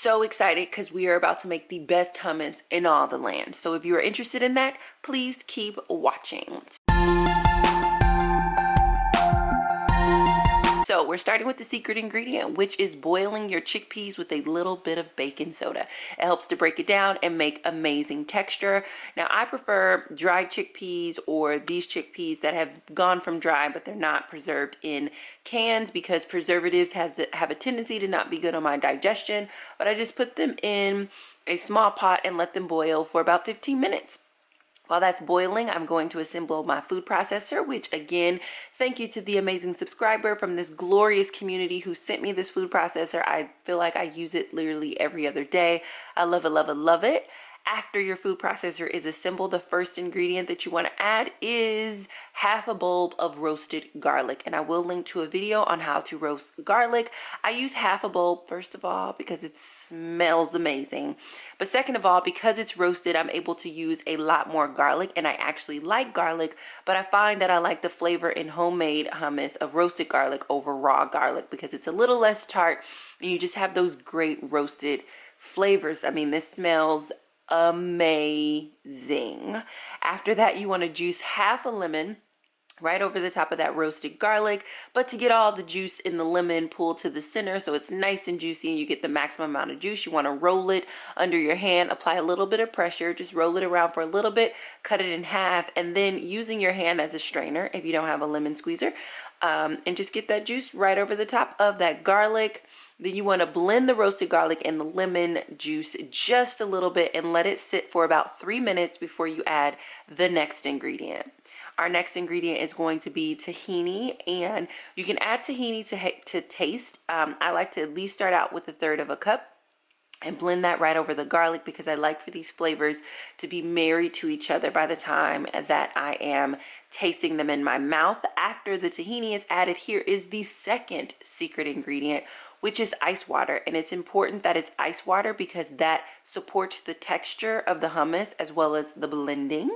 so excited because we are about to make the best hummus in all the land. So if you are interested in that, please keep watching. So we're starting with the secret ingredient, which is boiling your chickpeas with a little bit of baking soda. It helps to break it down and make amazing texture. Now I prefer dried chickpeas or these chickpeas that have gone from dry but they're not preserved in cans, because preservatives have a tendency to not be good on my digestion. But I just put them in a small pot and let them boil for about 15 minutes. While that's boiling, I'm going to assemble my food processor, which again, thank you to the amazing subscriber from this glorious community who sent me this food processor. I feel like I use it literally every other day. I love it, love it, love it. After your food processor is assembled, the first ingredient that you want to add is half a bulb of roasted garlic. And I will link to a video on how to roast garlic. I use half a bulb, first of all, because it smells amazing. But second of all, because it's roasted, I'm able to use a lot more garlic. And I actually like garlic, but I find that I like the flavor in homemade hummus of roasted garlic over raw garlic because it's a little less tart and you just have those great roasted flavors. I mean, this smells amazing. After that, you want to juice half a lemon right over the top of that roasted garlic, but to get all the juice in the lemon pulled to the center so it's nice and juicy and you get the maximum amount of juice, you want to roll it under your hand, apply a little bit of pressure, just roll it around for a little bit, cut it in half, and then using your hand as a strainer if you don't have a lemon squeezer, and just get that juice right over the top of that garlic. Then you want to blend the roasted garlic and the lemon juice just a little bit and let it sit for about 3 minutes before you add the next ingredient. Our next ingredient is going to be tahini, and you can add tahini to taste. I like to at least start out with 1/3 of a cup and blend that right over the garlic because I like for these flavors to be married to each other by the time that I am tasting them in my mouth. After the tahini is added, here is the second secret ingredient, which is ice water. And it's important that it's ice water because that supports the texture of the hummus as well as the blending.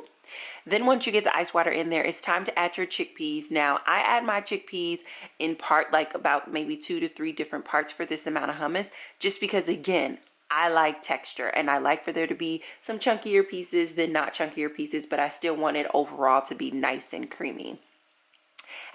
Then once you get the ice water in there, it's time to add your chickpeas. Now, I add my chickpeas in part, like about maybe 2 to 3 different parts for this amount of hummus, just because, again, I like texture and I like for there to be some chunkier pieces than not chunkier pieces, but I still want it overall to be nice and creamy.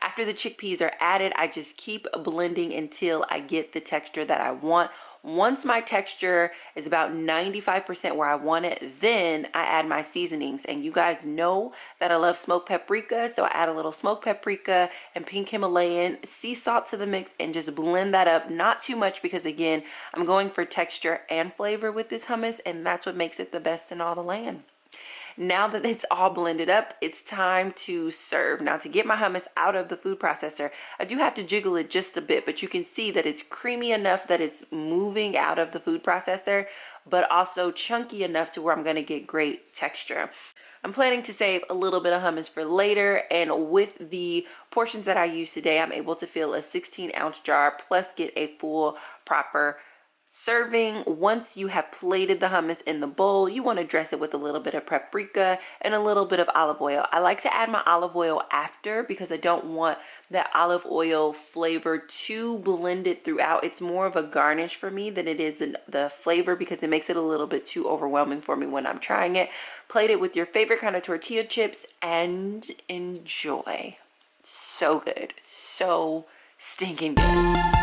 After the chickpeas are added, I just keep blending until I get the texture that I want. Once my texture is about 95% where I want it, then I add my seasonings. And you guys know that I love smoked paprika, so I add a little smoked paprika and pink Himalayan sea salt to the mix and just blend that up. Not too much because, again, I'm going for texture and flavor with this hummus, and that's what makes it the best in all the land. Now that it's all blended up, it's time to serve. Now, to get my hummus out of the food processor, I do have to jiggle it just a bit, but you can see that it's creamy enough that it's moving out of the food processor, but also chunky enough to where I'm going to get great texture. I'm planning to save a little bit of hummus for later, and with the portions that I use today, I'm able to fill a 16-ounce jar plus get a full proper serving. Once you have plated the hummus in the bowl, you want to dress it with a little bit of paprika and a little bit of olive oil. I like to add my olive oil after because I don't want that olive oil flavor to blend it throughout. It's more of a garnish for me than it is the flavor because it makes it a little bit too overwhelming for me when I'm trying it. Plate it with your favorite kind of tortilla chips and enjoy. So good. So stinking good.